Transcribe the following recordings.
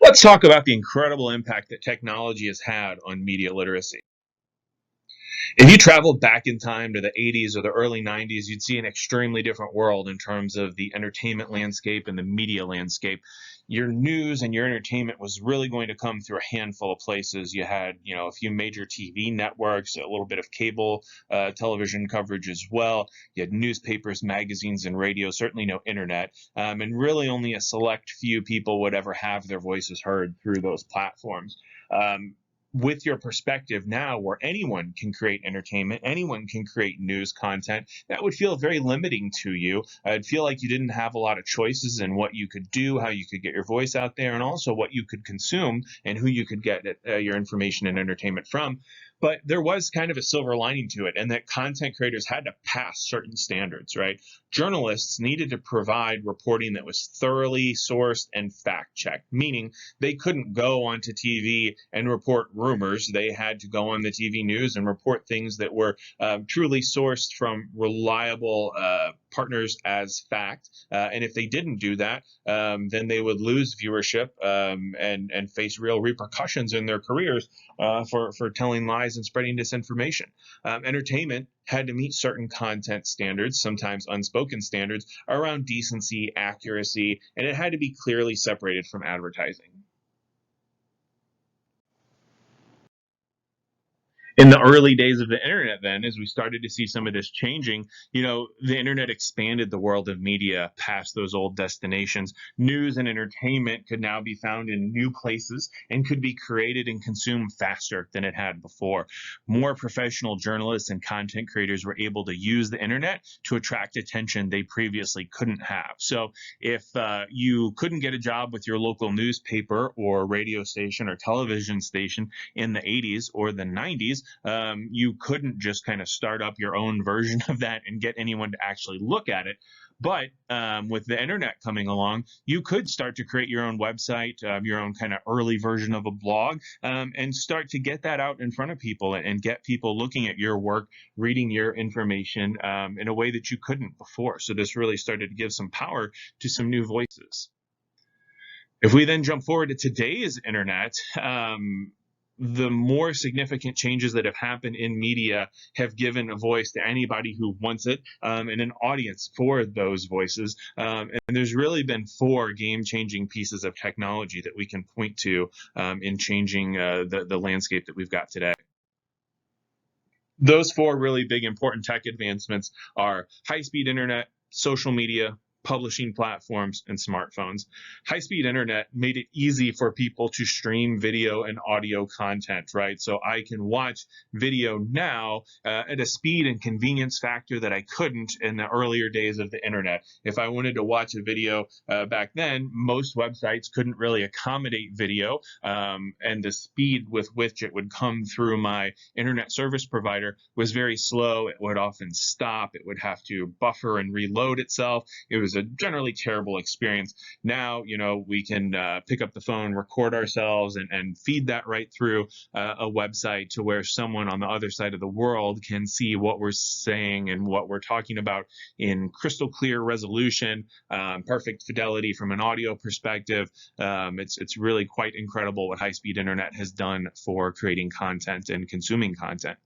Let's talk about the incredible impact that technology has had on media literacy. If you traveled back in time to the 80s or the early 90s, you'd see an extremely different world in terms of the entertainment landscape and the media landscape. Your news and your entertainment was really going to come through a handful of places. You had, a few major TV networks, a little bit of cable television coverage as well. You had newspapers, magazines, and radio, certainly no internet. And really only a select few people would ever have their voices heard through those platforms. With your perspective now, where anyone can create entertainment, anyone can create news content, that would feel very limiting to you. I'd feel like you didn't have a lot of choices in what you could do, how you could get your voice out there, and also what you could consume and who you could get your information and entertainment from. But there was kind of a silver lining to it, and that content creators had to pass certain standards, right? Journalists needed to provide reporting that was thoroughly sourced and fact checked, meaning they couldn't go onto TV and report rumors. They had to go on the TV news and report things that were truly sourced from reliable partners as fact. And if they didn't do that, then they would lose viewership and face real repercussions in their careers for telling lies and spreading disinformation. Entertainment had to meet certain content standards, sometimes unspoken standards, around decency, accuracy, and it had to be clearly separated from advertising. In the early days of the internet, then, as we started to see some of this changing, the internet expanded the world of media past those old destinations. News and entertainment could now be found in new places and could be created and consumed faster than it had before. More professional journalists and content creators were able to use the internet to attract attention they previously couldn't have. So if you couldn't get a job with your local newspaper or radio station or television station in the 80s or the 90s, you couldn't just kind of start up your own version of that and get anyone to actually look at it. But with the internet coming along, you could start to create your own website, your own kind of early version of a blog, and start to get that out in front of people and get people looking at your work, reading your information in a way that you couldn't before. So this really started to give some power to some new voices. If we then jump forward to today's internet, the more significant changes that have happened in media have given a voice to anybody who wants it, and an audience for those voices. And there's really been four game-changing pieces of technology that we can point to in changing the landscape that we've got today. Those four really big important tech advancements are high-speed internet, social media, publishing platforms, and smartphones. High-speed internet made it easy for people to stream video and audio content, right? So I can watch video now at a speed and convenience factor that I couldn't in the earlier days of the internet. If I wanted to watch a video back then, most websites couldn't really accommodate video, and the speed with which it would come through my internet service provider was very slow. It would often stop. It would have to buffer and reload itself. It was a generally terrible experience. Now, we can pick up the phone, record ourselves, and feed that right through a website to where someone on the other side of the world can see what we're saying and what we're talking about in crystal clear resolution, perfect fidelity from an audio perspective. It's really quite incredible what high-speed internet has done for creating content and consuming content.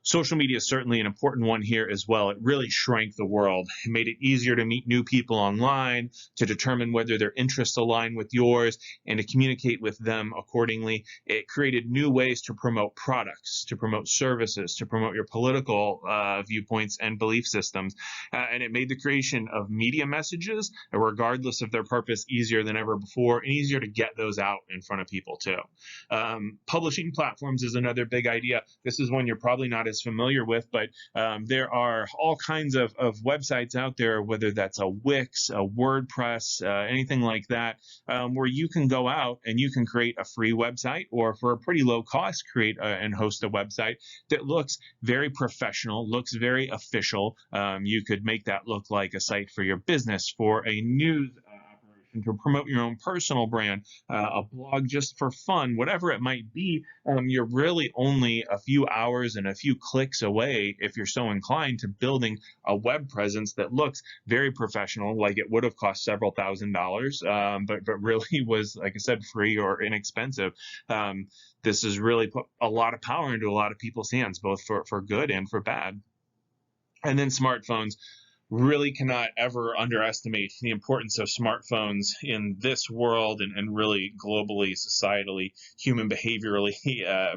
Social media is certainly an important one here as well. It really shrank the world. It made it easier to meet new people online, to determine whether their interests align with yours, and to communicate with them accordingly. It created new ways to promote products, to promote services, to promote your political viewpoints and belief systems. And it made the creation of media messages, regardless of their purpose, easier than ever before, and easier to get those out in front of people too. Publishing platforms is another big idea. This is one you're probably not as familiar with, but there are all kinds of websites out there, whether that's a Wix, a WordPress, anything like that, where you can go out and you can create a free website, or for a pretty low cost, create and host a website that looks very professional, looks very official. You could make that look like a site for your business, for a news operation. to promote your own personal brand, a blog just for fun, whatever it might be, you're really only a few hours and a few clicks away, if you're so inclined, to building a web presence that looks very professional, like it would have cost several $1,000s, but really was, like I said, free or inexpensive. This has really put a lot of power into a lot of people's hands, both for good and for bad. And then smartphones. Really cannot ever underestimate the importance of smartphones in this world, and really globally, societally, human behaviorally,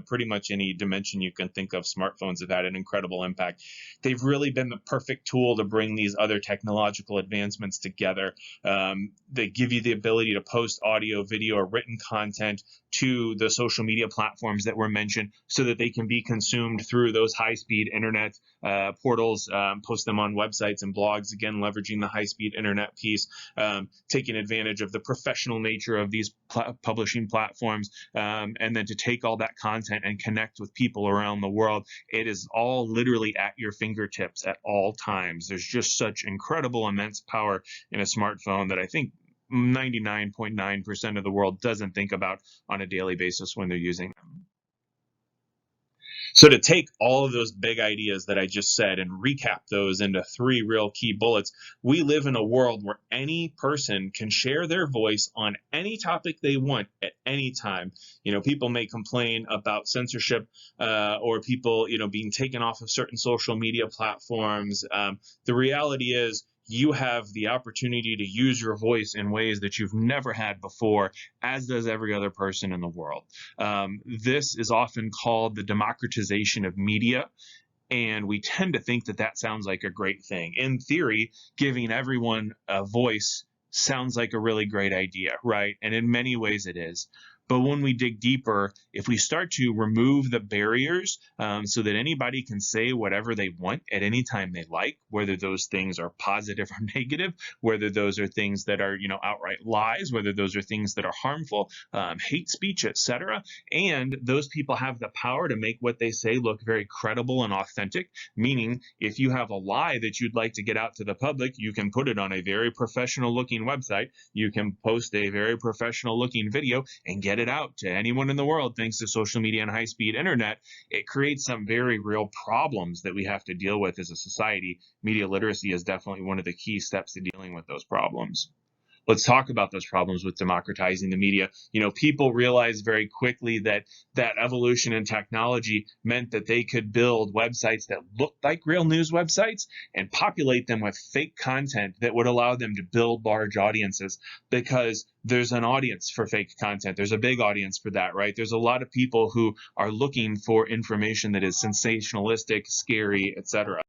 pretty much any dimension you can think of. Smartphones have had an incredible impact. They've really been the perfect tool to bring these other technological advancements together. They give you the ability to post audio, video, or written content to the social media platforms that were mentioned, so that they can be consumed through those high-speed internet portals, post them on websites and blogs, again, leveraging the high-speed internet piece, taking advantage of the professional nature of these publishing platforms, and then to take all that content and connect with people around the world. It is all literally at your fingertips at all times. There's just such incredible, immense power in a smartphone that I think 99.9% of the world doesn't think about on a daily basis when they're using them. So to take all of those big ideas that I just said and recap those into 3 real key bullets, we live in a world where any person can share their voice on any topic they want at any time. People may complain about censorship, or people, being taken off of certain social media platforms. The reality is, you have the opportunity to use your voice in ways that you've never had before, as does every other person in the world. This is often called the democratization of media, and we tend to think that that sounds like a great thing. In theory, giving everyone a voice sounds like a really great idea, right? And in many ways it is. But when we dig deeper, if we start to remove the barriers, so that anybody can say whatever they want at any time they like, whether those things are positive or negative, whether those are things that are, outright lies, whether those are things that are harmful, hate speech, etc., and those people have the power to make what they say look very credible and authentic, meaning if you have a lie that you'd like to get out to the public, you can put it on a very professional looking website, you can post a very professional looking video and get it out to anyone in the world thanks to social media and high-speed internet. It creates some very real problems that we have to deal with as a society. Media literacy is definitely one of the key steps to dealing with those problems. Let's talk about those problems with democratizing the media. People realized very quickly that evolution in technology meant that they could build websites that looked like real news websites and populate them with fake content that would allow them to build large audiences, because there's an audience for fake content. There's a big audience for that, right? There's a lot of people who are looking for information that is sensationalistic, scary, etc.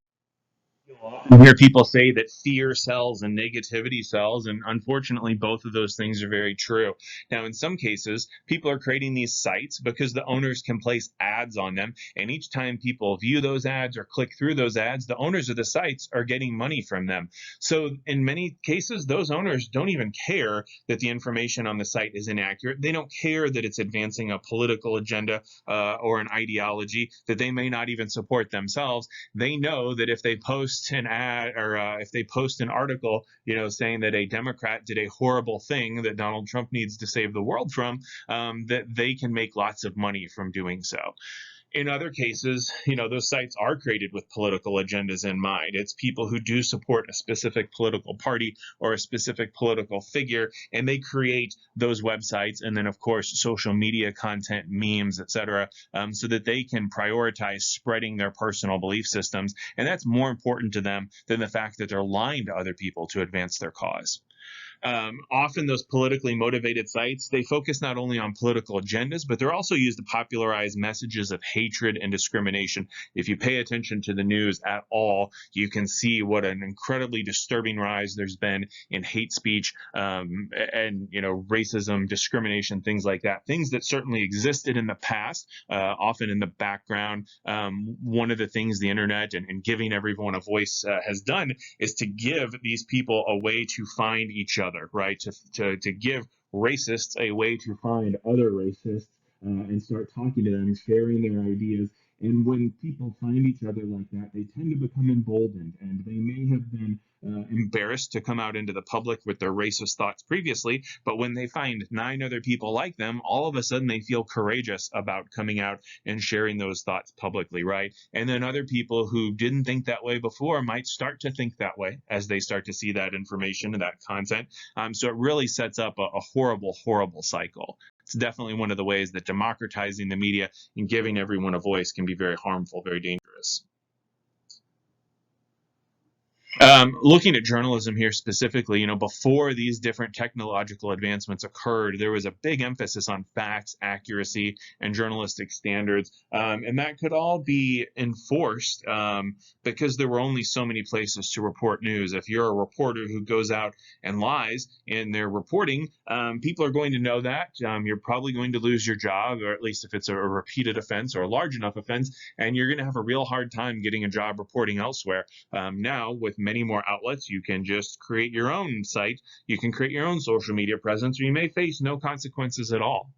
I hear people say that fear sells and negativity sells, and unfortunately, both of those things are very true. Now, in some cases, people are creating these sites because the owners can place ads on them, and each time people view those ads or click through those ads, the owners of the sites are getting money from them. So in many cases, those owners don't even care that the information on the site is inaccurate. They don't care that it's advancing a political agenda, or an ideology that they may not even support themselves. They know that if they post an ad, or if they post an article, saying that a Democrat did a horrible thing that Donald Trump needs to save the world from, that they can make lots of money from doing so. In other cases, those sites are created with political agendas in mind. It's people who do support a specific political party or a specific political figure, and they create those websites and then, of course, social media content, memes, etc., so that they can prioritize spreading their personal belief systems. And that's more important to them than the fact that they're lying to other people to advance their cause. Often those politically motivated sites, they focus not only on political agendas, but they're also used to popularize messages of hatred and discrimination. If you pay attention to the news at all, you can see what an incredibly disturbing rise there's been in hate speech, and racism, discrimination, things like that. Things that certainly existed in the past, often in the background. One of the things the internet and giving everyone a voice has done is to give these people a way to find each other, right? To give racists a way to find other racists, and start talking to them, sharing their ideas, And when people find each other like that, they tend to become emboldened, and they may have been embarrassed to come out into the public with their racist thoughts previously, but when they find 9 other people like them, all of a sudden they feel courageous about coming out and sharing those thoughts publicly, right? And then other people who didn't think that way before might start to think that way as they start to see that information and that content. So it really sets up a horrible, horrible cycle. It's definitely one of the ways that democratizing the media and giving everyone a voice can be very harmful, very dangerous. Looking at journalism here specifically, before these different technological advancements occurred, there was a big emphasis on facts, accuracy, and journalistic standards. And that could all be enforced because there were only so many places to report news. If you're a reporter who goes out and lies in their reporting, people are going to know that. You're probably going to lose your job, or at least if it's a repeated offense or a large enough offense, and you're going to have a real hard time getting a job reporting elsewhere. Now, with many more outlets, you can just create your own site, you can create your own social media presence, or you may face no consequences at all.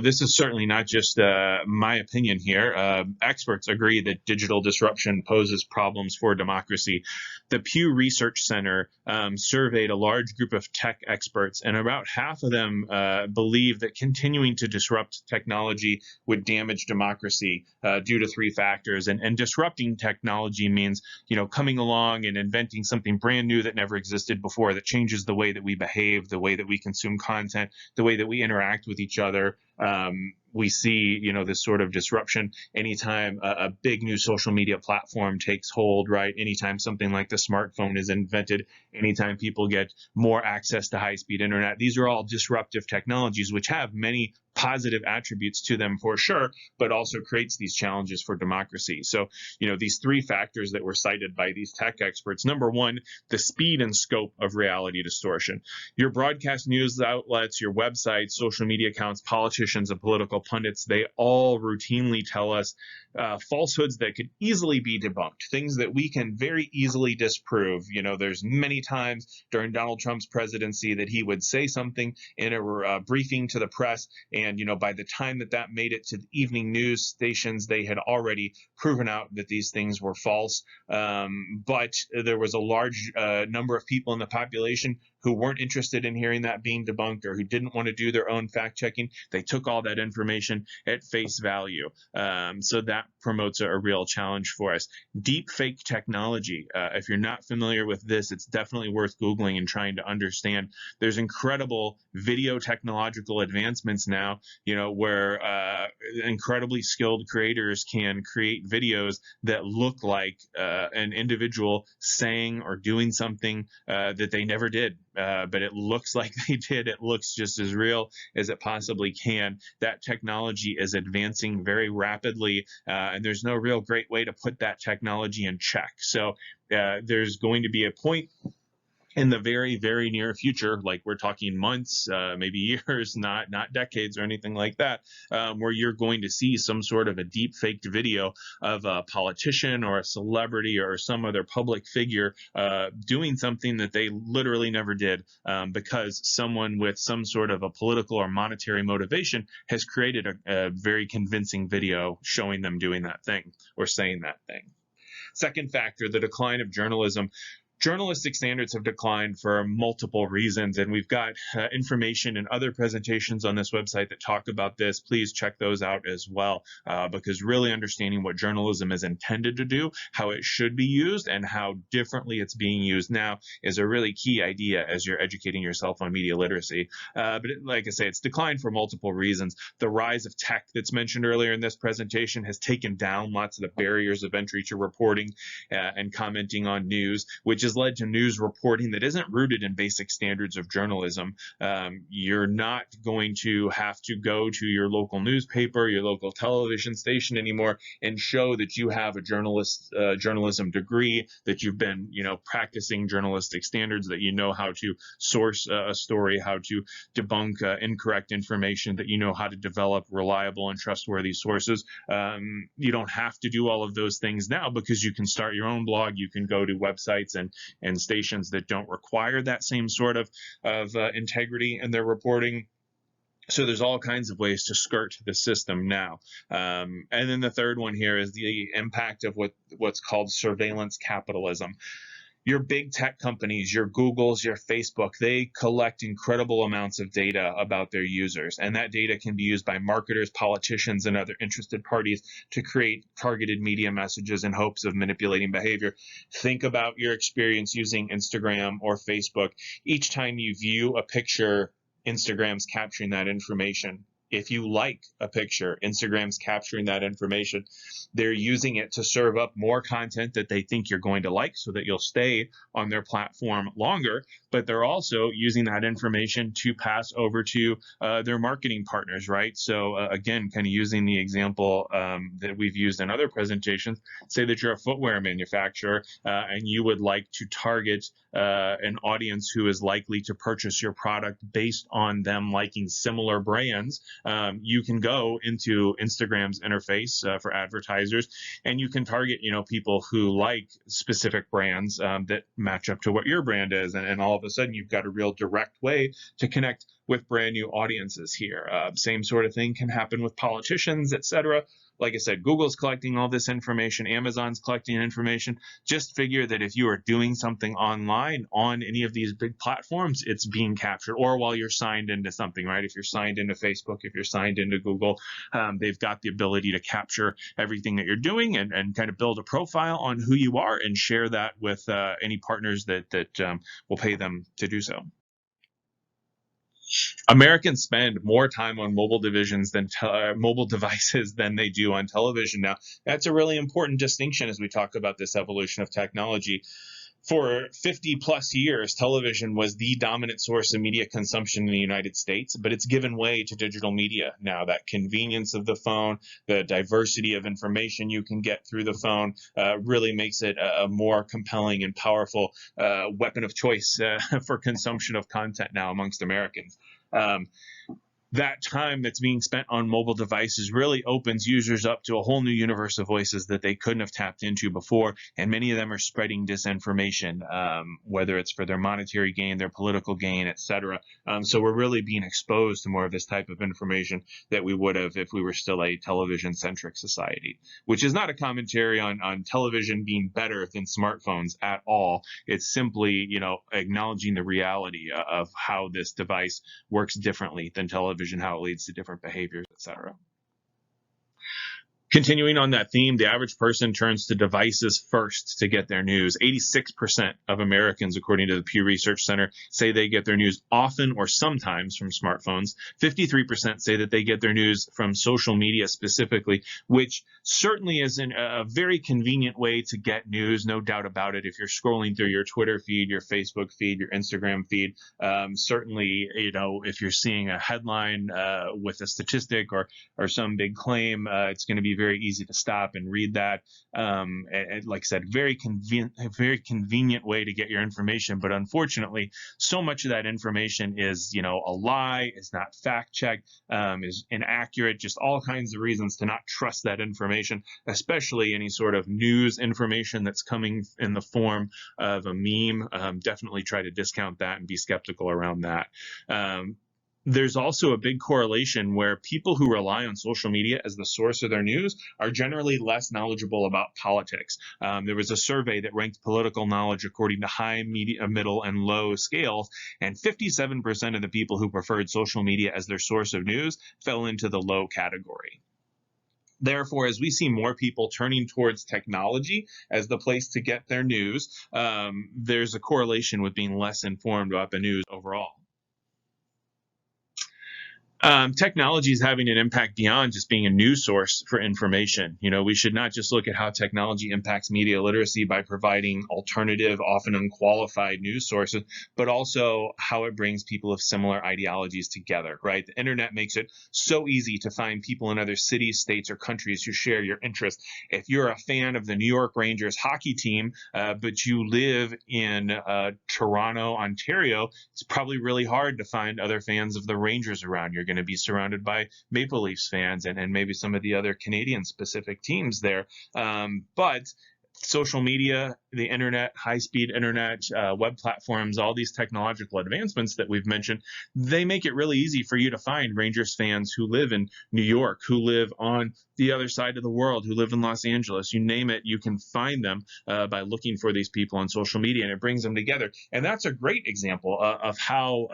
This is certainly not just my opinion here. Experts agree that digital disruption poses problems for democracy. The Pew Research Center surveyed a large group of tech experts, and about half of them believe that continuing to disrupt technology would damage democracy due to 3 factors. And disrupting technology means, coming along and inventing something brand new that never existed before, that changes the way that we behave, the way that we consume content, the way that we interact with each other. We see, this sort of disruption anytime a big new social media platform takes hold, right? Anytime something like the smartphone is invented, anytime people get more access to high-speed internet. These are all disruptive technologies which have many positive attributes to them for sure, but also creates these challenges for democracy. So, these 3 factors that were cited by these tech experts. Number one, the speed and scope of reality distortion. Your broadcast news outlets, your websites, social media accounts, politicians, and political pundits, they all routinely tell us falsehoods that could easily be debunked, things that we can very easily disprove. There's many times during Donald Trump's presidency that he would say something in a briefing to the press, and by the time that made it to the evening news stations, they had already proven out that these things were false. But there was a large number of people in the population who weren't interested in hearing that being debunked, or who didn't want to do their own fact checking. They took all that information at face value. So that promotes a real challenge for us. Deep fake technology. If you're not familiar with this, it's definitely worth Googling and trying to understand. There's incredible video technological advancements now, where incredibly skilled creators can create videos that look like an individual saying or doing something that they never did. But it looks like they did. It looks just as real as it possibly can. That technology is advancing very rapidly, and there's no real great way to put that technology in check. So there's going to be a point in the very, very near future, like we're talking months, maybe years, not decades or anything like that, where you're going to see some sort of a deep faked video of a politician or a celebrity or some other public figure doing something that they literally never did, because someone with some sort of a political or monetary motivation has created a very convincing video showing them doing that thing or saying that thing. Second factor, the decline of journalism. Journalistic standards have declined for multiple reasons, and we've got information and other presentations on this website that talk about this. Please check those out as well, because really understanding what journalism is intended to do, how it should be used, and how differently it's being used now is a really key idea as you're educating yourself on media literacy. Like I say, it's declined for multiple reasons. The rise of tech that's mentioned earlier in this presentation has taken down lots of the barriers of entry to reporting and commenting on news, which has led to news reporting that isn't rooted in basic standards of journalism. You're not going to have to go to your local newspaper, your local television station anymore and show that you have a journalism degree, that you've been, practicing journalistic standards, that you know how to source a story, how to debunk incorrect information, that you know how to develop reliable and trustworthy sources. You don't have to do all of those things now because you can start your own blog. You can go to websites and stations that don't require that same sort of integrity in their reporting. So there's all kinds of ways to skirt the system now. And then the third one here is the impact of what's called surveillance capitalism. Your big tech companies, your Googles, your Facebook, they collect incredible amounts of data about their users. And that data can be used by marketers, politicians, and other interested parties to create targeted media messages in hopes of manipulating behavior. Think about your experience using Instagram or Facebook. Each time you view a picture, Instagram's capturing that information. If you like a picture, Instagram's capturing that information. They're using it to serve up more content that they think you're going to like so that you'll stay on their platform longer. But they're also using that information to pass over to their marketing partners, right? So again, kind of using the example that we've used in other presentations, say that you're a footwear manufacturer and you would like to target an audience who is likely to purchase your product based on them liking similar brands. You can go into Instagram's interface for advertisers, and you can target, people who like specific brands that match up to what your brand is, and all of a sudden you've got a real direct way to connect with brand new audiences here. Same sort of thing can happen with politicians, etc. Like I said, Google's collecting all this information, Amazon's collecting information. Just figure that if you are doing something online on any of these big platforms, it's being captured. Or while you're signed into something, right? If you're signed into Facebook, if you're signed into Google, they've got the ability to capture everything that you're doing and kind of build a profile on who you are and share that with any partners that will pay them to do so. Americans spend more time on mobile devices than they do on television now. That's a really important distinction as we talk about this evolution of technology. For 50 plus years, television was the dominant source of media consumption in the United States, but it's given way to digital media now. That convenience of the phone, the diversity of information you can get through the phone really makes it a more compelling and powerful weapon of choice for consumption of content now amongst Americans. That time that's being spent on mobile devices really opens users up to a whole new universe of voices that they couldn't have tapped into before. And many of them are spreading disinformation, whether it's for their monetary gain, their political gain, etc. So we're really being exposed to more of this type of information that we would have if we were still a television-centric society, which is not a commentary on television being better than smartphones at all. It's simply, acknowledging the reality of how this device works differently than television, how it leads to different behaviors, etc. Continuing on that theme, the average person turns to devices first to get their news. 86% of Americans, according to the Pew Research Center, say they get their news often or sometimes from smartphones. 53% say that they get their news from social media specifically, which certainly is a very convenient way to get news, no doubt about it. If you're scrolling through your Twitter feed, your Facebook feed, your Instagram feed, certainly, if you're seeing a headline with a statistic or some big claim, it's going to be very easy to stop and read that. And like I said, very convenient way to get your information. But unfortunately, so much of that information is, a lie, is not fact checked, is inaccurate, just all kinds of reasons to not trust that information, especially any sort of news information that's coming in the form of a meme. Definitely try to discount that and be skeptical around that. There's also a big correlation where people who rely on social media as the source of their news are generally less knowledgeable about politics. There was a survey that ranked political knowledge according to high, middle, and low scales, and 57% of the people who preferred social media as their source of news fell into the low category. Therefore, as we see more people turning towards technology as the place to get their news, there's a correlation with being less informed about the news overall. Technology is having an impact beyond just being a news source for information. We should not just look at how technology impacts media literacy by providing alternative, often unqualified news sources, but also how it brings people of similar ideologies together, right? The internet makes it so easy to find people in other cities, states, or countries who share your interests. If you're a fan of the New York Rangers hockey team, but you live in Toronto, Ontario, it's probably really hard to find other fans of the Rangers around. You're going to be surrounded by Maple Leafs fans and maybe some of the other Canadian specific teams there. But social media the internet, high-speed internet, web platforms, all these technological advancements that we've mentioned, they make it really easy for you to find Rangers fans who live in New York, who live on the other side of the world, who live in Los Angeles. You name it, you can find them by looking for these people on social media, and it brings them together. And that's a great example of how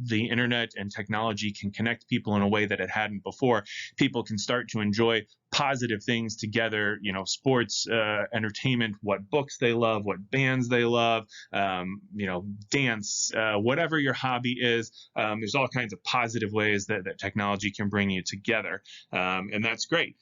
the internet and technology can connect people in a way that it hadn't before. People can start to enjoy positive things together, sports, entertainment, what books they love, what bands they love, dance, whatever your hobby is. There's all kinds of positive ways that technology can bring you together. And that's great.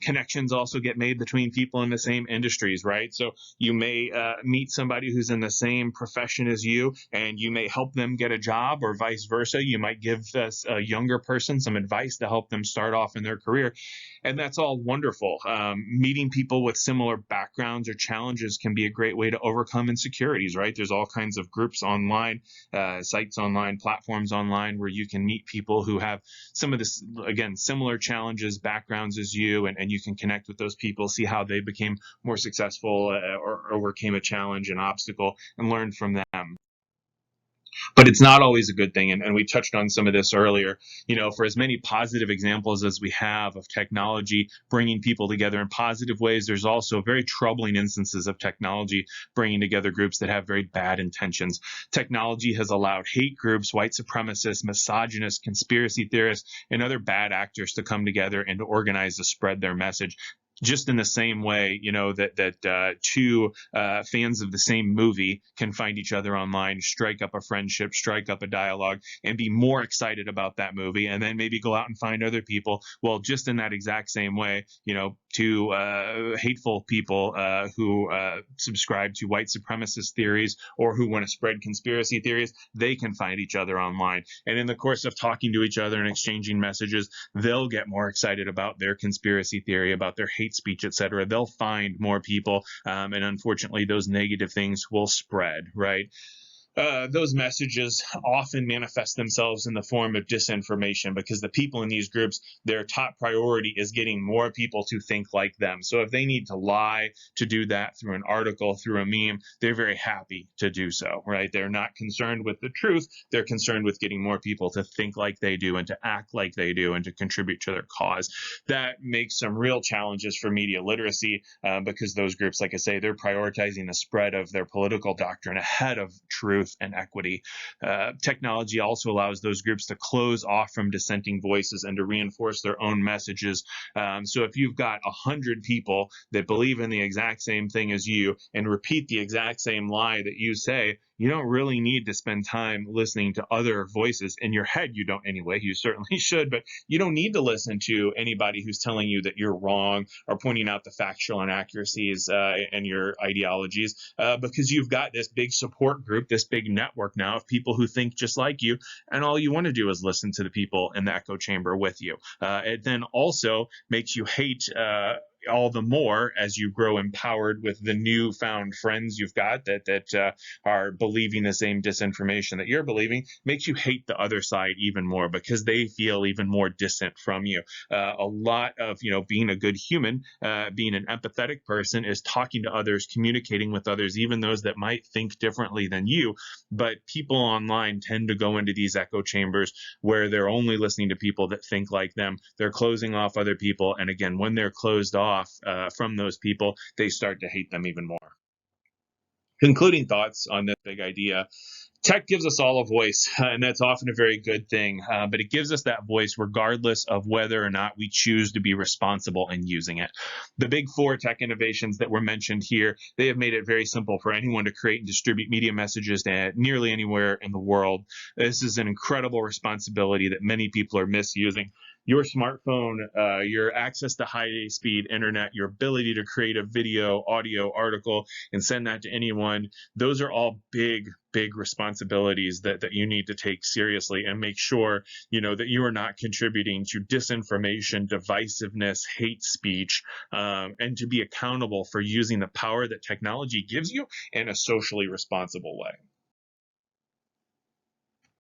Connections also get made between people in the same industries, right? So you may meet somebody who's in the same profession as you, and you may help them get a job, or vice versa. You might give a younger person some advice to help them start off in their career. And that's all wonderful. Meeting people with similar backgrounds or challenges can be a great way to overcome insecurities, right? There's all kinds of groups online, sites online, platforms online where you can meet people who have some of this, again, similar challenges, backgrounds as you, and you can connect with those people, see how they became more successful or overcame a challenge, an obstacle, and learn from them. But it's not always a good thing. And we touched on some of this earlier. For as many positive examples as we have of technology bringing people together in positive ways, there's also very troubling instances of technology bringing together groups that have very bad intentions. Technology has allowed hate groups, white supremacists, misogynists, conspiracy theorists, and other bad actors to come together and to organize to spread their message. Just in the same way, that two fans of the same movie can find each other online, strike up a friendship, strike up a dialogue, and be more excited about that movie, and then maybe go out and find other people. Well, just in that exact same way, two hateful people who subscribe to white supremacist theories or who want to spread conspiracy theories, they can find each other online. And in the course of talking to each other and exchanging messages, they'll get more excited about their conspiracy theory, about their hate speech, etc. They'll find more people, and unfortunately, those negative things will spread, right? Those messages often manifest themselves in the form of disinformation, because the people in these groups, their top priority is getting more people to think like them. So if they need to lie to do that through an article, through a meme, they're very happy to do so, right? They're not concerned with the truth. They're concerned with getting more people to think like they do and to act like they do and to contribute to their cause. That makes some real challenges for media literacy, because those groups, like I say, they're prioritizing the spread of their political doctrine ahead of truth and equity. Technology also allows those groups to close off from dissenting voices and to reinforce their own messages. So if you've got 100 people that believe in the exact same thing as you and repeat the exact same lie that you say, you don't really need to spend time listening to other voices. In your head, you don't anyway. You certainly should, but you don't need to listen to anybody who's telling you that you're wrong or pointing out the factual inaccuracies in your ideologies, because you've got this big support group, this big network now of people who think just like you, and all you want to do is listen to the people in the echo chamber with you. It then also makes you hate all the more as you grow empowered with the newfound friends you've got that are believing the same disinformation that you're believing. Makes you hate the other side even more because they feel even more distant from you. A lot of being a good human, being an empathetic person, is talking to others, communicating with others, even those that might think differently than you. But people online tend to go into these echo chambers where they're only listening to people that think like them. They're closing off other people, and again, when they're closed off from those people, they start to hate them even more. Concluding thoughts on this big idea. Tech gives us all a voice, and that's often a very good thing, but it gives us that voice regardless of whether or not we choose to be responsible in using it. The big four tech innovations that were mentioned here, they have made it very simple for anyone to create and distribute media messages to nearly anywhere in the world. This is an incredible responsibility that many people are misusing. Your smartphone, your access to high-speed internet, your ability to create a video, audio, article, and send that to anyone, those are all big responsibilities that you need to take seriously and make sure, that you are not contributing to disinformation, divisiveness, hate speech, and to be accountable for using the power that technology gives you in a socially responsible way.